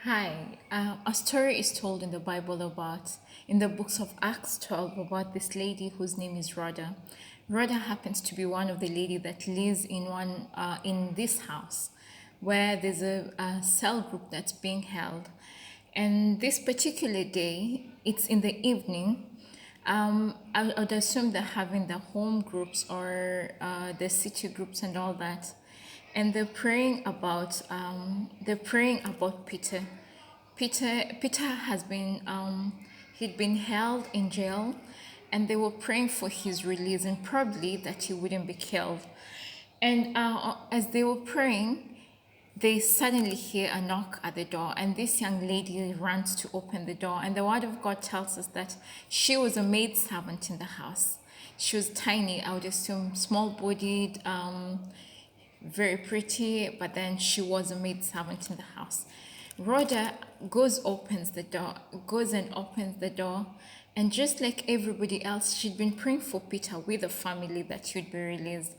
Hi, a story is told in the Bible in the books of Acts 12, about this lady whose name is Rhoda. Rhoda happens to be one of the lady that lives in this house, where there's a cell group that's being held, and this particular day, it's in the evening. I would assume they're having the home groups or the city groups and all that, and they're praying about Peter. Peter has been he'd been held in jail, and they were praying for his release and probably that he wouldn't be killed. And as they were praying, they suddenly hear a knock at the door, and this young lady runs to open the door. And the word of God tells us that she was a maid servant in the house. She was tiny, I would assume, small bodied, very pretty, but then she was a maid servant in the house. Rhoda goes and opens the door, and just like everybody else, she'd been praying for Peter with the family that he'd be released,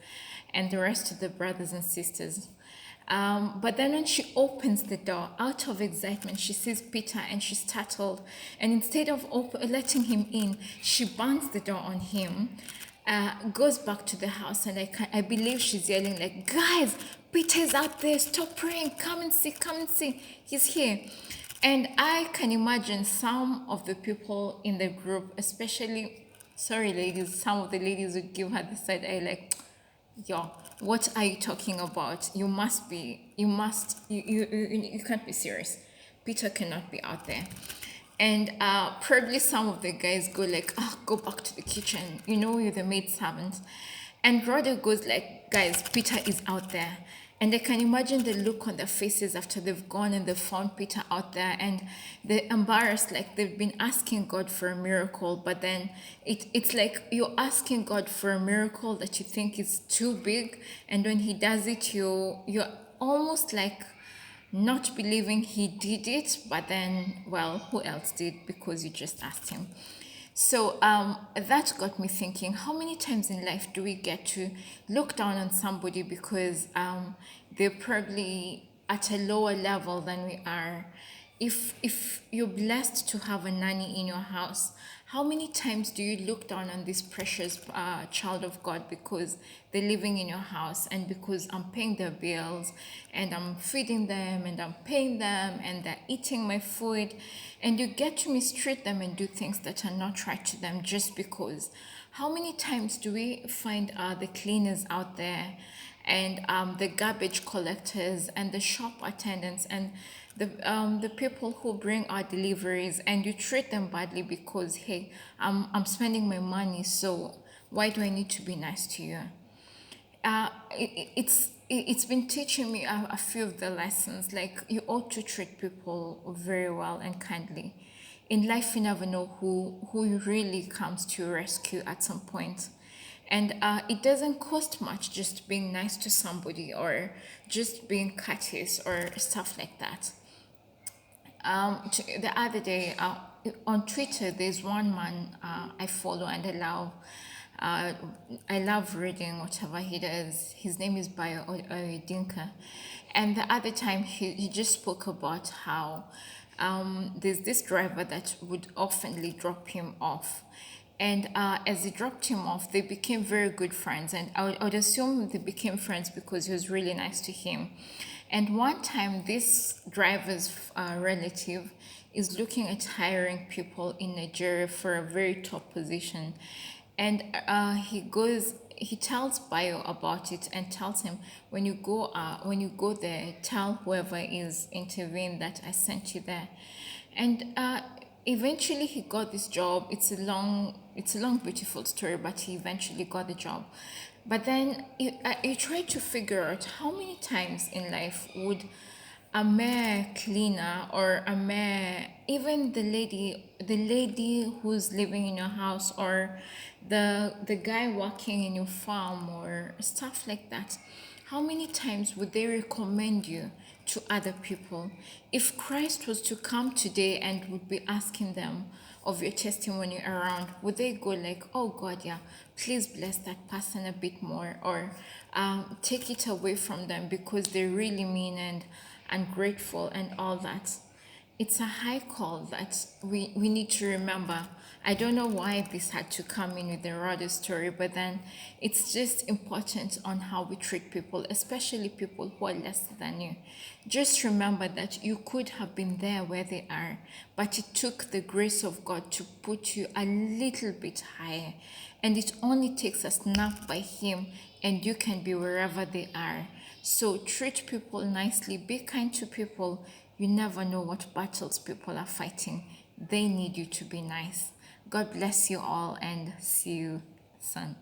and the rest of the brothers and sisters. But then when she opens the door, out of excitement, she sees Peter and she's startled. And instead of letting him in, she bangs the door on him, goes back to the house, and I believe she's yelling like, "Guys, Peter's out there, stop praying, come and see, he's here." And I can imagine some of the people in the group, especially, sorry ladies, some of the ladies would give her the side eye like, yo, what are you talking about? You can't be serious. Peter cannot be out there. And probably some of the guys go like, oh, go back to the kitchen. You know, you're the maid servant. And Rhoda goes like, guys, Peter is out there. And I can imagine the look on their faces after they've gone and they've found Peter out there, and they're embarrassed, like they've been asking God for a miracle, but then it's like you're asking God for a miracle that you think is too big, and when he does it, you're almost like not believing he did it, but then, well, who else did, because you just asked him. So that got me thinking, how many times in life do we get to look down on somebody because they're probably at a lower level than we are? If you're blessed to have a nanny in your house, how many times do you look down on this precious child of God because they're living in your house, and because I'm paying their bills and I'm feeding them and I'm paying them and they're eating my food, and you get to mistreat them and do things that are not right to them just because? How many times do we find the cleaners out there, and the garbage collectors and the shop attendants and the people who bring our deliveries, and you treat them badly because, hey, I'm spending my money, so why do I need to be nice to you? It's been teaching me a few of the lessons, like you ought to treat people very well and kindly. In life, you never know who really comes to your rescue at some point. And it doesn't cost much just being nice to somebody or just being courteous or stuff like that. The other day on Twitter, there's one man I follow and I love. Uh, I love reading whatever he does. His name is Bayo Dinka. And the other time he just spoke about how there's this driver that would oftenly drop him off. And as he dropped him off, they became very good friends. And I would assume they became friends because he was really nice to him. And one time, this driver's relative is looking at hiring people in Nigeria for a very top position. And he tells Bayo about it and tells him, when you go there, tell whoever is intervening that I sent you there. And eventually he got this job. It's a long beautiful story, but he eventually got the job. But then you try to figure out how many times in life would a mere cleaner or a mere, even the lady who's living in your house, or the guy working in your farm or stuff like that, how many times would they recommend you to other people? If Christ was to come today and would be asking them of your testimony around, would they go like, oh God, yeah, please bless that person a bit more, or take it away from them because they're really mean and ungrateful and all that? it's a high call that we need to remember. I don't know why this had to come in with the Rhoda story, but then it's just important on how we treat people, especially people who are less than you. Just remember that you could have been there where they are, but it took the grace of God to put you a little bit higher. And it only takes a snap by Him, and you can be wherever they are. So treat people nicely, be kind to people. You never know what battles people are fighting. They need you to be nice. God bless you all and see you soon.